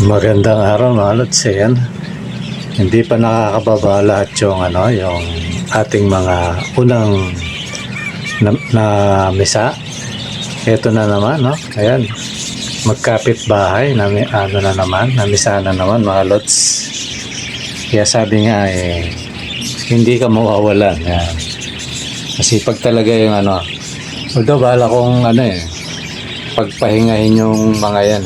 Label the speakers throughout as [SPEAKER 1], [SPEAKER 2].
[SPEAKER 1] Magandang araw mga lods. Ayan. Hindi pa nakakababa lahat yung yung ating mga unang na misa. Ito na naman, no? Ayan. Magkapit bahay na na naman, na misa na naman mga lods. Kaya sabi nga hindi ka mawawalan. Ayan. Masipag talaga yung although bahala kong pagpahingahin yung mga yan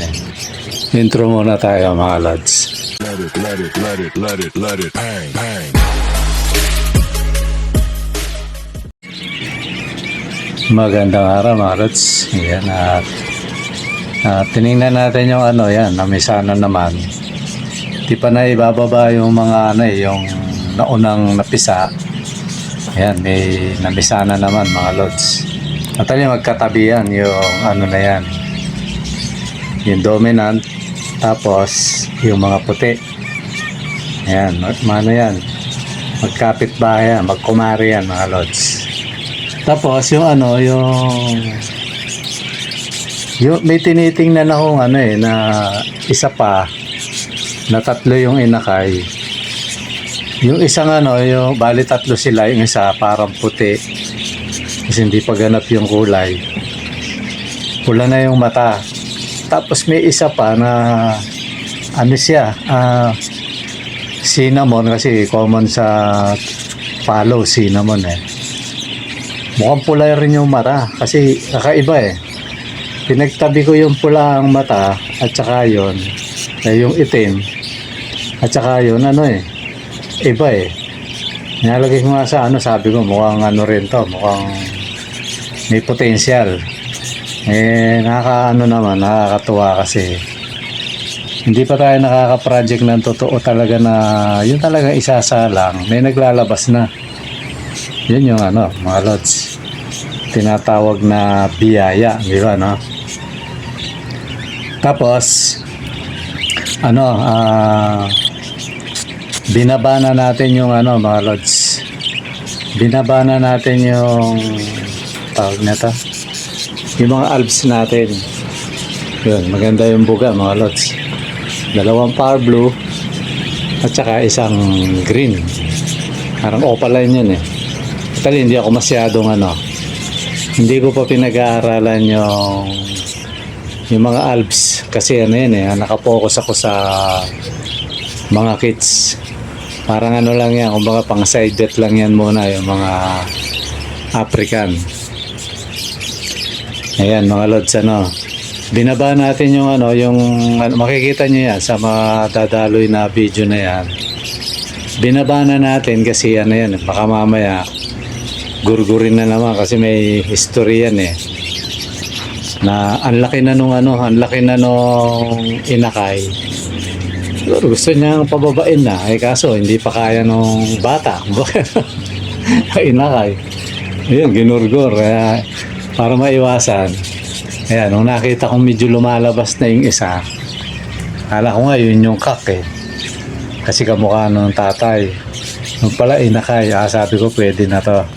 [SPEAKER 1] Intro muna tayo mga lads. Let it, bang. Magandang araw mga lads. Ayan, at tinignan natin yung yan, namisa na naman. Di pa na ibababa yung mga yung naunang napisa. Ayan, may namisa na naman mga lods. At magkatabi yan yung na yan. Yung dominant. Tapos, yung mga puti. Ayan, yan. Magkapit bahay yan, magkumari yan mga lods. Tapos, yung may tinitingnan akong na isa pa, na tatlo yung inakay. Yung isang yung bali tatlo sila, yung isa parang puti. Kasi hindi pa ganap yung kulay. Pula na yung mata. Tapos may isa pa na siya, cinnamon, kasi common sa palo, cinnamon Mukhang pula rin yung mata kasi kakaiba Pinagtabi ko yung pula ang mata at saka yung itim at saka yun iba Nalagay ko nga sa sabi ko mukhang rin to, mukhang may potential. Nakakatuwa kasi hindi pa tayo nakaka-project ng totoo talaga na yun talaga isasalang may naglalabas na. Yun yung mga lods, tinatawag na biyaya, di ba Tapos binabana natin yung mga lods, binabana natin yung tawag na to, yung mga alps natin. Yun, maganda yung buga mga lods. 2 power blue at saka isang green. Parang opaline yun Actually, hindi ako masyadong hindi ko pa pinag-aaralan yung mga alps. Kasi nakapokus ako sa mga kits. Parang lang yan, kumbaga pang side bet lang yan muna yung mga African. Ayan mga lods, binaba natin yung yung makikita nyo yan sa mga dadaloy na video na yan. Binaba na natin kasi yan, baka mamaya gurgurin na naman kasi may history yan na ang laki na nung inakay. Siguro gusto niyang pababain na kaso hindi pa kaya nung bata inakay. Ayun, ginurgur para maiwasan. Ayan, nung nakita kong medyo lumalabas na yung isa, akala ko nga yun yung kak kasi kamukha nung tatay. Nung pala inakay, sabi ko pwede na to.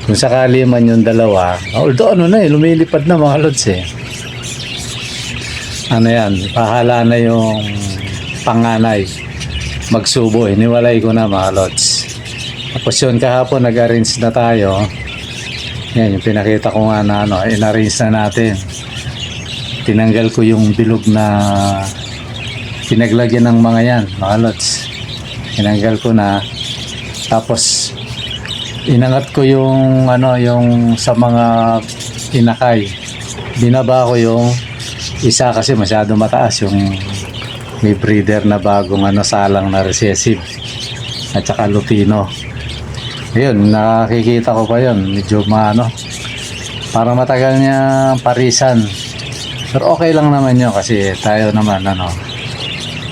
[SPEAKER 1] Kung sakali man yung dalawa, although lumilipad na mga lods yan, pahala na yung panganay magsubo. Iniwalay ko na mga lods. Tapos yun, kahapon nag-arrange na tayo. Yan, yung pinakita ko nga na in-arrange na natin. Tinanggal ko yung bilog na pinaglagyan ng mga yan, mga lods. Tinanggal ko na. Tapos inangat ko yung yung sa mga inakay. Binaba ko yung isa kasi masyado mataas, yung may breeder na bagong salang na recessive at saka lutino. Ayun, nakikita ko pa yun. Medyo parang matagal niya parisan. Pero okay lang naman yun kasi tayo naman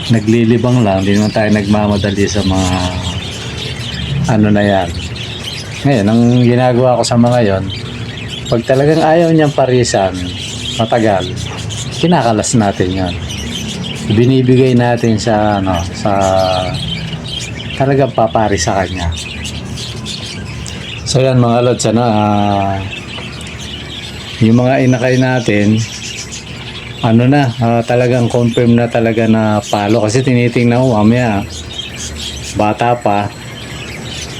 [SPEAKER 1] naglilibang lang. Hindi naman tayo nagmamadali sa mga na yan. Ngayon, ang ginagawa ko sa mga yon, pag talagang ayaw niyang parisan matagal, kinakalas natin yan. Binibigay natin sa sa talagang papari sa kanya. So yan mga lods, yung mga inakay natin ano na, talagang confirm na talaga na palo. Kasi tinitingnan ko, mamaya, bata pa,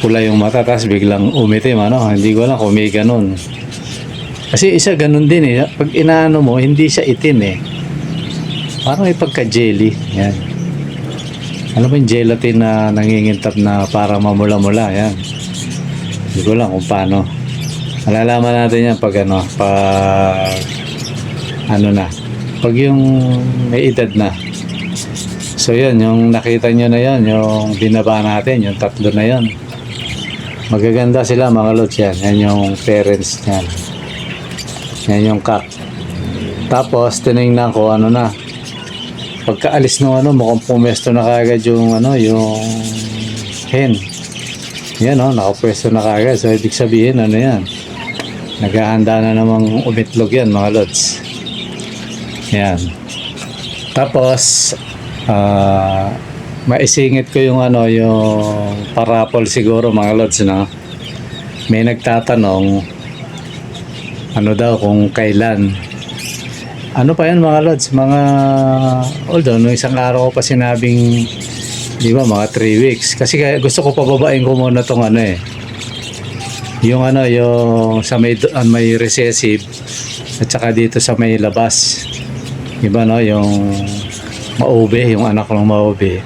[SPEAKER 1] pula yung mata, tapos biglang umitim, ano? Hindi ko alam kung may ganun. Kasi isa ganun din eh. Pag inaano mo, hindi siya itim eh. Parang may pagka-jelly. Yan. Alam mo yung gelatin na nangingintap na para mamula-mula. Yan. Hindi ko lang kung paano. Malalaman natin yan pag ano, pag ano na. Pag yung may edad na. So yun, yung nakita nyo na yun, yung binaba natin, yung tatlo na yun. Magaganda sila mga lods yan. Yan yung parents niyan. Yan yung cock. Tapos tinignan ko ano na. Pagkaalis ng ano, mukhang pumesto na kagad yung ano, yung hen. Yan oh, nakapwesto na kagad. So ibig sabihin ano yan. Naghahanda na namang umitlog yan mga lods. Yan. Tapos maisingit ko yung ano, yung parapol siguro mga lods, no? May nagtatanong ano daw kung kailan. Ano pa yan mga lods, mga although no isang araw ko pa sinabing di ba mga 3 weeks kasi gusto ko pababain ko muna tong ano eh, yung ano, yung sa may recessive at saka dito sa may labas, di ba no, yung maube, yung anak ng maube.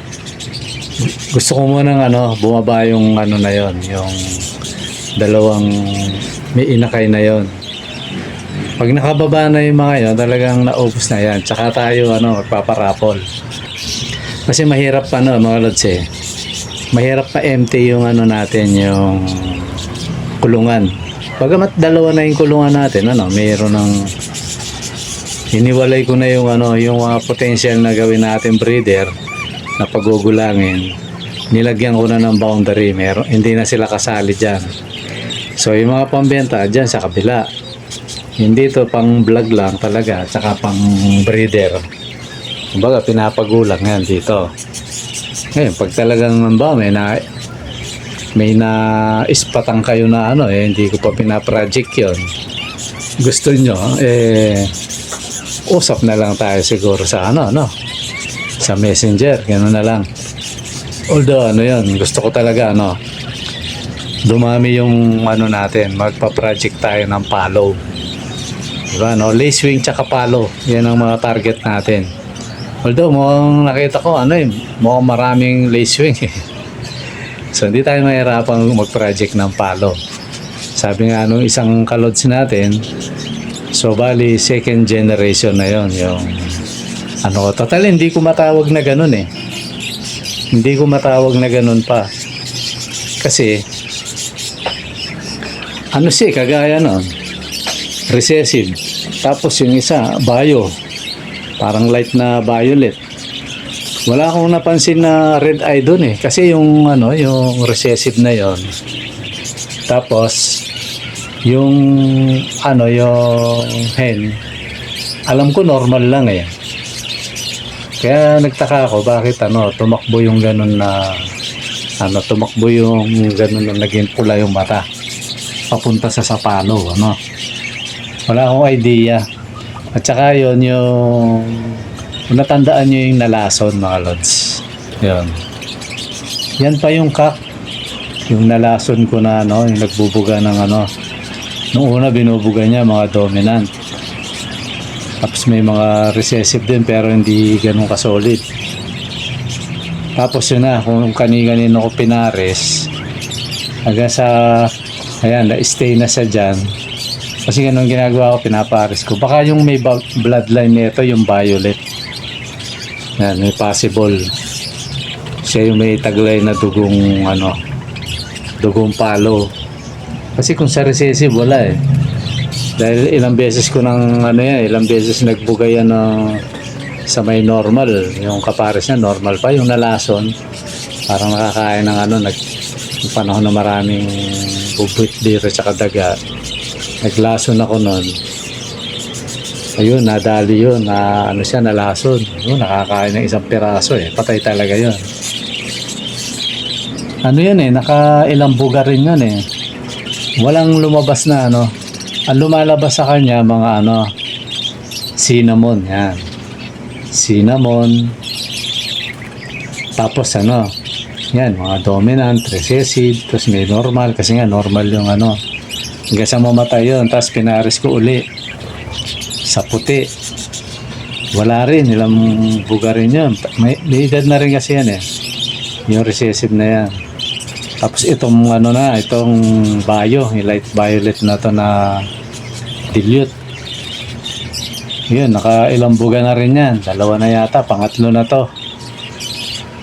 [SPEAKER 1] Gusto ko muna ng ano, bumaba yung ano na yon, yung dalawang may inakay na yon. Pag nakababa na yung mga yun, talagang naubos na yan. Tsaka tayo ano, magpaparapol. Kasi mahirap pa no, mga lods eh. Mahirap pa empty yung ano natin, yung kulungan. Pagamat dalawa na yung kulungan natin, ano, mayroon ng hiniwalay ko na yung ano, yung potential na gawin natin breeder na pagugulangin. Nilagyan ko na ng boundary, meron, hindi na sila kasali dyan. So yung mga pambenta dyan sa kabila. Hindi to pang vlog lang talaga, tsaka pang breeder. Kumbaga pinapagulang yan dito. Ngayon pag talagang ba may na ispatang kayo na ano eh, hindi ko pa pinaproject yon. Gusto nyo eh, usap na lang tayo siguro sa ano sa messenger, gano'n na lang. Although ano yun, gusto ko talaga ano, dumami yung ano natin, magpa-project tayo ng follow. Diba, no? Lace wing tsaka palo. Yan ang mga target natin. Although, mukhang nakita ko, ano eh, mukhang maraming lace wing. So, hindi tayo mahirapan mag-project ng palo. Sabi nga nung isang kalods natin, so, bali, second generation na yon, yung, ano, total, hindi ko matawag na ganun eh. Hindi ko matawag na ganun pa. Kasi, ano siya, kagaya nun, recessive. Tapos yung isa, bio. Parang light na violet. Wala akong napansin na red eye doon eh. Kasi yung ano, yung recessive na yon. Tapos yung ano, yung hen, alam ko normal lang eh. Kaya nagtaka ako bakit ano, tumakbo yung ganun na ano, tumakbo yung ganun na naging pula yung mata papunta sa sapalo, ano. Wala akong idea. At saka yun, yung kung natandaan nyo yung nalason mga lods. Yun. Yan pa yung cock. Yung nalason ko na ano, yung nagbubuga ng ano. Nung una binubuga niya mga dominant. Tapos may mga recessive din pero hindi ganun kasolid. Tapos yun na, kung kani-kanino ko pinares, hanggang sa, ayan, na-stay na siya dyan. Kasi ganun ginagawa ko, pinapares ko. Baka yung may bloodline nito, yung violet. Yan, may possible. Siya yung may taglay na dugong, ano, dugong palo. Kasi kung sa recessive, wala eh. Dahil ilang beses ko nang, ano yan, ilang beses nagbuga yan ng, sa may normal. Yung kapares na normal pa. Yung nalason, parang nakakain ng ano, yung panahon na maraming bubwit dito sa kadaga. Naglason ako nun. Ayun, nadali yun. Na, ano siya, nalason. Yun, nakakain ng isang piraso eh. Patay talaga yun. Ano yun eh, nakailang buga rin yun eh. Walang lumabas na ano. Ang lumalabas sa kanya, mga ano, cinnamon, yan. Cinnamon. Tapos ano, yan, mga dominant, recessive, tapos may normal, kasi nga normal yung ano. Hanggang sa mamatay yun, tapos pinaris ko uli sa puti. Wala rin, ilang buga rin yun. May edad na rin kasi yan eh. Yung recessive na yan. Tapos itong ano na, itong bio, yung light violet na to na dilute. Yun, ilang buga na rin yan. 2 na yata, pangatlo na to.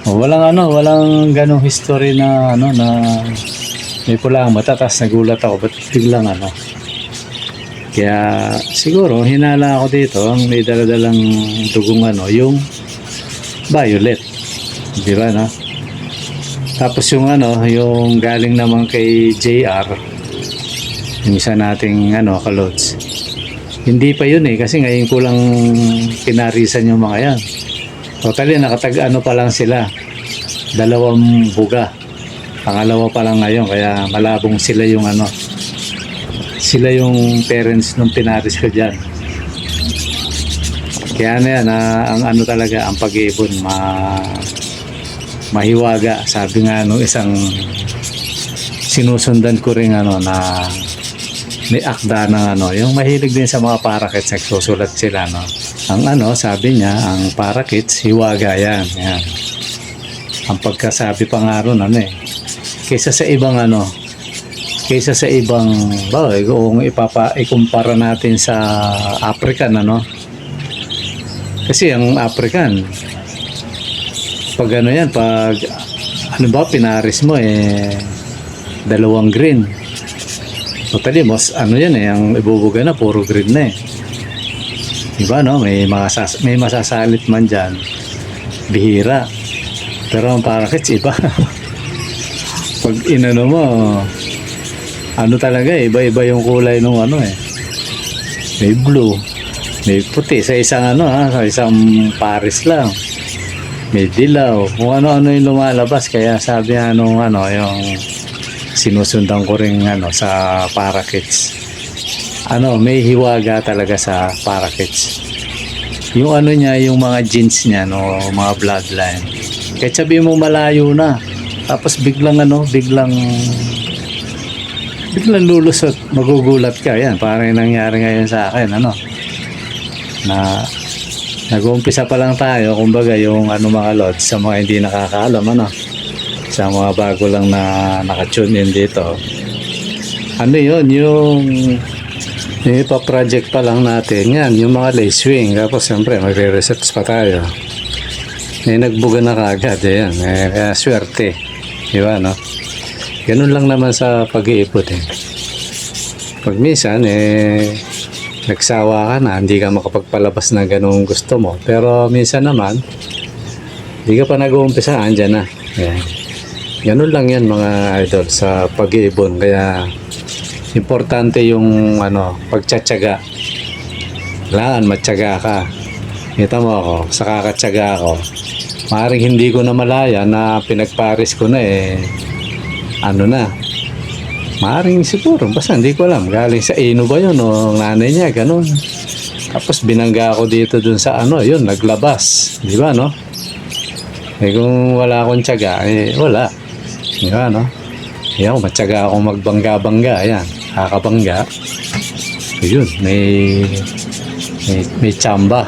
[SPEAKER 1] Walang ganong history na ano na may pula ang mata, tapos nagulat ako, ba't biglang ano. Kaya siguro hinala ako dito, ang may daladalang dugong ano, yung violet. Di ba, no? Tapos yung ano, yung galing naman kay JR, yung isa nating ano, kalods. Hindi pa yun eh, kasi ngayon ko lang pinarisan yung mga yan. Totally, ano pa lang sila. 2 buga. Pangalawa pa lang ngayon, kaya malabong sila yung ano. Sila yung parents nung pinaris ko dyan. Kaya ano yan, ang ano talaga, ang pag-ibon, mahiwaga. Sabi nga nung isang sinusundan ko rin ano na may akda ng ano, yung mahilig din sa mga parakeets, nagsusulat sila, no. Ang ano, sabi niya, ang parakeets, hiwaga yan. Yan. Ang pagkasabi pa nga ron, ano eh, kaysa sa ibang ano, kung ikumpara natin sa African, ano, kasi ang African, pag ano yan, pag ano ba, pinaris mo eh, 2 green. Totally, mas ano yan eh, ang ibubuga na, puro green na eh. Diba, no? May masasalit man dyan, bihira. Pero ang parakeets, iba. Pag inano mo, ano talaga, iba-iba yung kulay nung ano eh. May blue, may puti. Sa isang ano ha, sa isang pares lang. May dilaw. Kung ano-ano yung lumalabas. Kaya sabi nga nung ano, yung sinusundan ko rin ano, sa parakeets. Ano, may hiwaga talaga sa parakeets. Yung ano niya, yung mga genes niya, no, mga bloodline. Kahit sabi mo malayo na, tapos biglang lulusot, magugulat ka. Yan, parang nangyari ngayon sa akin, ano, na nag-uumpisa pa lang tayo, kumbaga yung ano mga lods, sa mga hindi nakakaalam, ano, sa mga bago lang na nakatune in dito. Ano yun, yung ipa-project pa lang natin yan, yung mga lace wing. Tapos siyempre magre-research pa tayo, nagbuga na kagad yan, kaya swerte, di ba, no? Ganun lang naman sa pag-iipot eh. Pag minsan nagsawa ka na, hindi ka makapagpalabas na ganung gusto mo, pero minsan naman hindi ka pa nag-uumpisa, andyan na. Yan. Ganun lang yan mga idol sa pag-iibon. Kaya importante yung ano, pagtsatsaga. Kailangan matyaga ka. Kita mo ako, sa kakatsaga ako, maaaring hindi ko na malaya na pinagparis ko na ano na, maaaring siguro, basta hindi ko alam, galing sa ino ba yun o nanay niya, ganun. Tapos binangga ako dito dun sa ano, yun, naglabas, di ba, no? Kung wala akong tsaga, wala, di ba, no? Yan, matyaga akong magbangga-bangga, yan, kakabangga. Yun, may tsamba.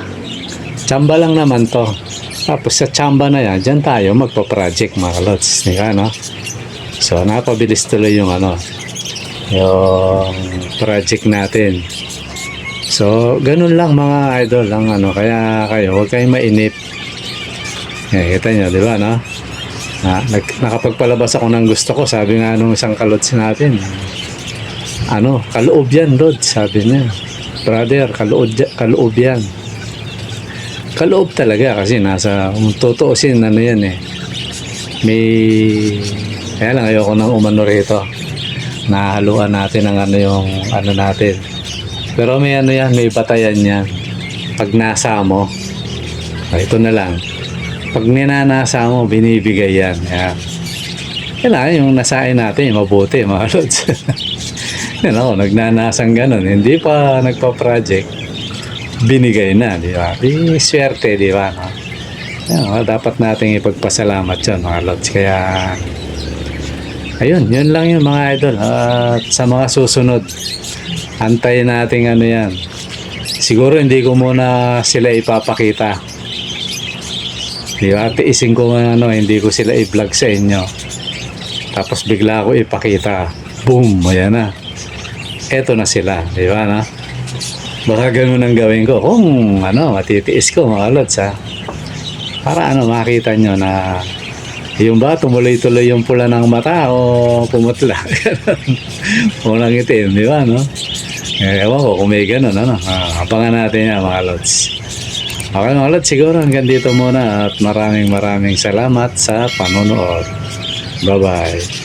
[SPEAKER 1] Tsamba lang naman to. Tapos sa tsamba na yan, dyan tayo magpa-project mga lods, di ba, no? So, napabilis tuloy yung ano, yung project natin. So, ganun lang mga idol, ang ano, kaya kayo, huwag kayong mainip. Kita nyo, di ba, no? Nakapagpalabas ako ng gusto ko, sabi nga nung isang kalods natin, ano, kaloob yan, Lord, sabi niya. Brother, kaloob yan. Kaloob talaga kasi nasa, tutuusin, ano yan kaya lang ayoko nang umano rito. Nahaluan natin ang ano yung ano natin. Pero may ano yan, may batayan yan. Pag nasa mo, ito na lang. Pag ninanasa mo, binibigay yan. Kailangan yung nasain natin, mabuti, mga lods. Yan ako, nagnanasang ganun. Hindi pa nagpa-project. binigay na, di ba? Di swerte, di ba? No? Yan, dapat nating ipagpasalamat yun, mga lods. Kaya, ayun, yun lang yung mga idol. At sa mga susunod, antayin natin ano yan. Siguro hindi ko muna sila ipapakita. Di ba? Tiisin ko ano, hindi ko sila i-vlog sa inyo. Tapos bigla ako ipakita. Boom! Ayan na. Eto na sila. Di ba na? Baka ganun ang gawin ko. Kung ano, matitiis ko mga lods ha. Para ano, makita nyo na yung ba, tumuloy-tuloy yung pula ng mata o pumutla. Unang itim, di ba, no? Ewan ko kung may ganun, ano? Abangan natin yan, mga lods. Okay, mga lods, siguro hanggang dito muna at maraming salamat sa panonood. Bye-bye.